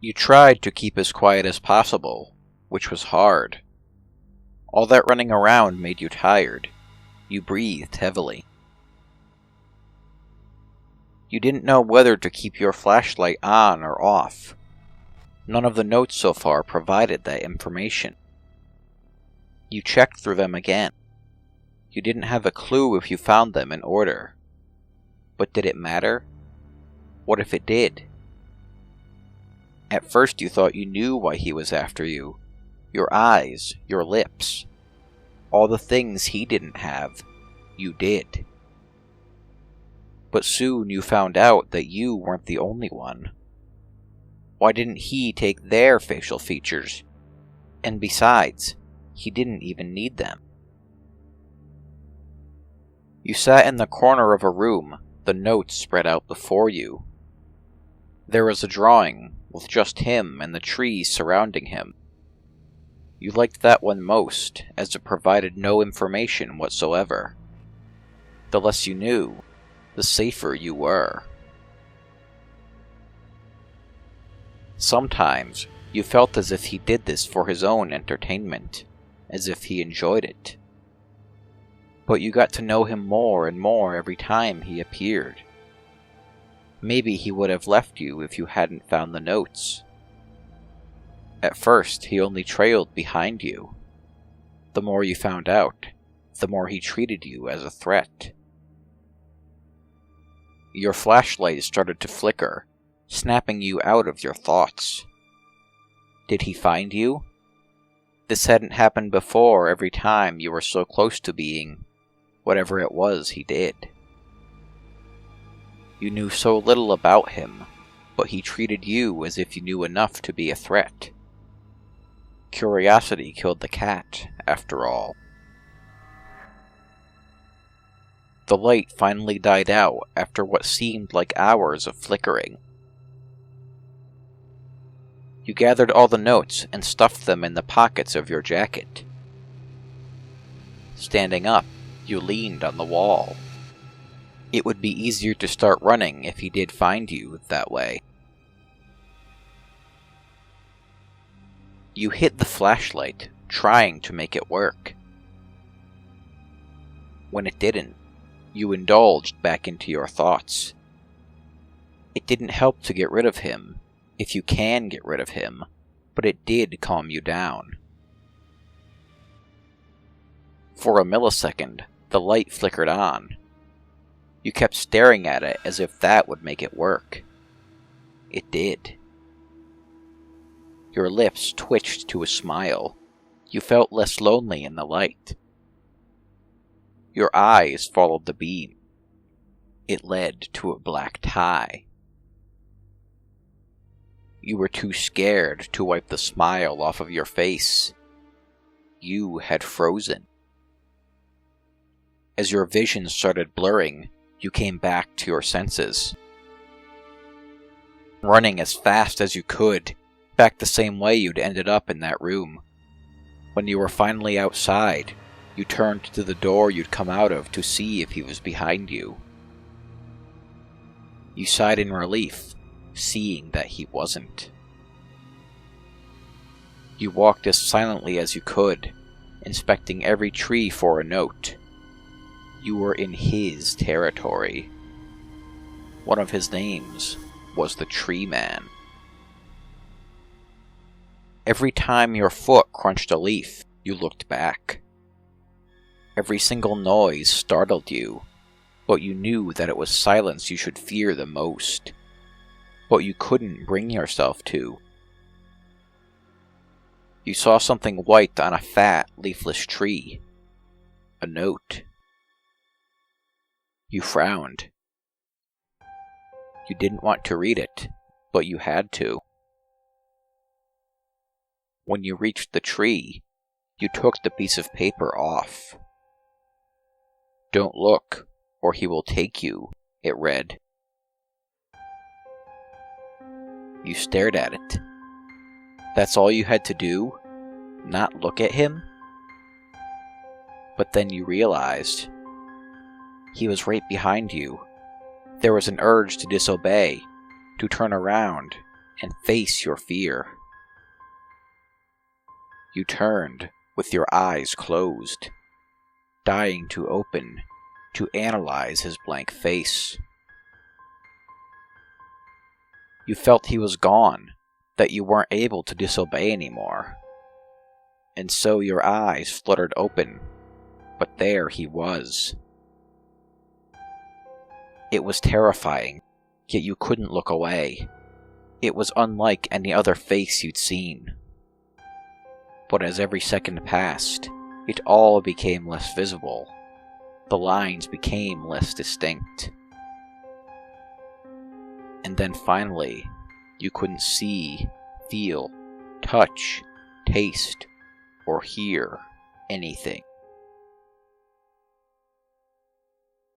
You tried to keep as quiet as possible, which was hard. All that running around made you tired. You breathed heavily. You didn't know whether to keep your flashlight on or off. None of the notes so far provided that information. You checked through them again. You didn't have a clue if you found them in order. But did it matter? What if it did? At first you thought you knew why he was after you. Your eyes, your lips. All the things he didn't have, you did. But soon you found out that you weren't the only one. Why didn't he take their facial features? And besides, he didn't even need them. You sat in the corner of a room, the notes spread out before you. There was a drawing with just him and the trees surrounding him. You liked that one most, as it provided no information whatsoever. The less you knew, the safer you were. Sometimes, you felt as if he did this for his own entertainment, as if he enjoyed it. But you got to know him more and more every time he appeared. Maybe he would have left you if you hadn't found the notes. At first, he only trailed behind you. The more you found out, the more he treated you as a threat. Your flashlight started to flicker, snapping you out of your thoughts. Did he find you? This hadn't happened before every time you were so close to being whatever it was he did. You knew so little about him, but he treated you as if you knew enough to be a threat. Curiosity killed the cat, after all. The light finally died out after what seemed like hours of flickering. You gathered all the notes and stuffed them in the pockets of your jacket. Standing up, you leaned on the wall. It would be easier to start running if he did find you that way. You hit the flashlight, trying to make it work. When it didn't, you indulged back into your thoughts. It didn't help to get rid of him, if you can get rid of him, but it did calm you down. For a millisecond, the light flickered on. You kept staring at it as if that would make it work. It did. Your lips twitched to a smile. You felt less lonely in the light. Your eyes followed the beam. It led to a black tie. You were too scared to wipe the smile off of your face. You had frozen. As your vision started blurring, you came back to your senses. Running as fast as you could, back the same way you'd ended up in that room. When you were finally outside, you turned to the door you'd come out of to see if he was behind you. You sighed in relief, seeing that he wasn't. You walked as silently as you could, inspecting every tree for a note. You were in his territory. One of his names was the Tree Man. Every time your foot crunched a leaf, you looked back. Every single noise startled you, but you knew that it was silence you should fear the most. But you couldn't bring yourself to. You saw something white on a fat, leafless tree. A note. You frowned. You didn't want to read it, but you had to. When you reached the tree, you took the piece of paper off. "Don't look, or he will take you," it read. You stared at it. That's all you had to do? Not look at him? But then you realized he was right behind you. There was an urge to disobey, to turn around, and face your fear. You turned with your eyes closed, dying to open to analyze his blank face. You felt he was gone, that you weren't able to disobey anymore. And so your eyes fluttered open, but there he was. It was terrifying, yet you couldn't look away. It was unlike any other face you'd seen. But as every second passed, it all became less visible. The lines became less distinct. And then finally, you couldn't see, feel, touch, taste, or hear anything.